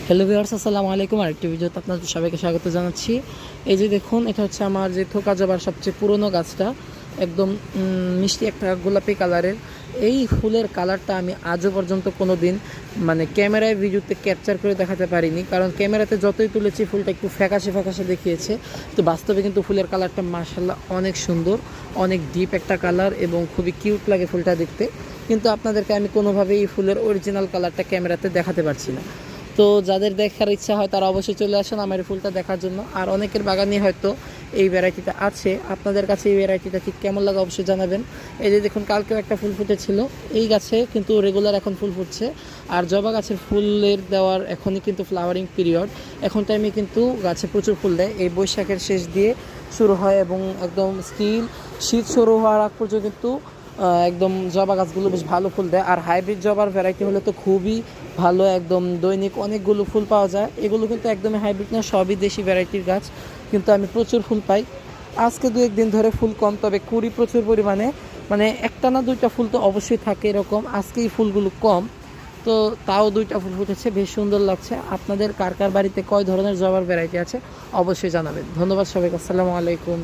Hello viewers, আসসালামু আলাইকুম। আরেকটি ভিডিওতে আপনাদের সবাইকে স্বাগত জানাচ্ছি। এই যে দেখুন, এটা হচ্ছে আমার যে থোকা জবার সবচেয়ে পুরনো গাছটা, একদম মিষ্টি একটা গোলাপি কালারের। এই ফুলের কালারটা আমি আজও পর্যন্ত কোনো দিন ক্যামেরায় ভিডিওতে ক্যাপচার করে দেখাতে পারিনি, কারণ ক্যামেরাতে যতই তুলেছি ফুলটা একটু ফ্যাকাশে ফ্যাকাশে দেখিয়েছে। তো বাস্তবে কিন্তু ফুলের কালারটা মাশাআল্লাহ অনেক সুন্দর, অনেক ডিপ একটা কালার এবং খুবই কিউট লাগে ফুলটা দেখতে। কিন্তু আপনাদেরকে আমি কোনোভাবেই এই ফুলের অরিজিনাল কালারটা ক্যামেরাতে দেখাতে পারছি না। তো যাদের দেখার ইচ্ছা হয় তারা অবশ্যই চলে আসেন আমার এই ফুলটা দেখার জন্য। আর অনেকের বাগানে হয়তো এই ভ্যারাইটিটা আছে, আপনাদের কাছে এই ভ্যারাইটিটা ঠিক কেমন লাগে অবশ্যই জানাবেন। এই যে দেখুন, কালকেও একটা ফুল ফুটেছিল এই গাছে, কিন্তু রেগুলার এখন ফুল ফুটছে। আর জবা গাছের ফুলের দেওয়ার এখনই কিন্তু ফ্লাওয়ারিং পিরিয়ড, এখন টাইমে কিন্তু গাছে প্রচুর ফুল দেয়। এই বৈশাখের শেষ দিয়ে শুরু হয় এবং একদম শীত শুরু হওয়ার আগ পর্যন্ত কিন্তু একদম জবা গাছগুলো বেশ ভালো ফুল দেয়। আর হাইব্রিড জবার ভ্যারাইটি হলে তো খুবই ভালো, একদম দৈনিক অনেকগুলো ফুল পাওয়া যায়। এগুলো কিন্তু একদমই হাইব্রিড না, সবই দেশি ভ্যারাইটির গাছ, কিন্তু আমি প্রচুর ফুল পাই। আজকে দু একদিন ধরে ফুল কম, তবে কুড়ি প্রচুর পরিমাণে, একটা না দুইটা ফুল তো অবশ্যই থাকে এরকম। আজকে এই ফুলগুলো কম, তো তাও দুইটা ফুল ফুটেছে, বেশ সুন্দর লাগছে। আপনাদের কার কার বাড়িতে কয় ধরনের জবার ভ্যারাইটি আছে অবশ্যই জানাবেন। ধন্যবাদ সবাইকে, আসসালামু আলাইকুম।